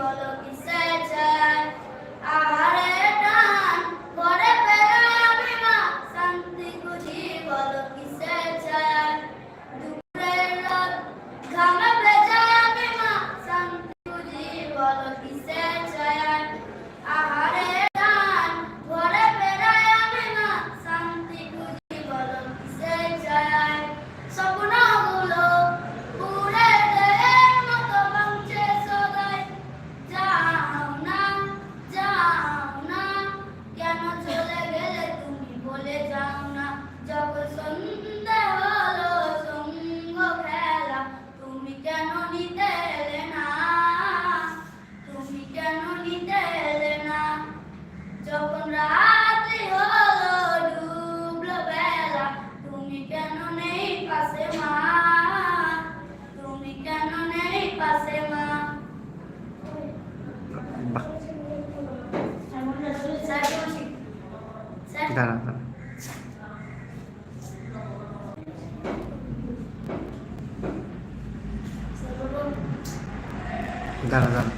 বলো কিসে চাই আহারে টান ঘরে বেড়াই আমি মা শান্তি খুঁজি বলো কিসে চাই দুপুরের রোদ ঘামে ভেজাই আমি মা শান্তি খুঁজি বলো কিসে চাই আহারে টান ঘরে বেড়াই আমি মা শান্তি খুঁজি বলো কিসে চাই স্বপ্নগুলো উড়ে দেয়ের মতো ভাঙছে সদাই যাও না কেন চলে গেলে তুমি বলে যাও না যখন সন্ধে হলো সঙ্গ খেলা তুমি কেন নিতে এলে না তুমি কেন নিতে এলে না যখন রাত্রি হলো ডুবলো বেলা তুমি কেন নেই পাশে মা তুমি কেন নেই পাশে মা বাহ, স্যার দাঁড়া দাঁড়া দাঁড়া দাঁড়া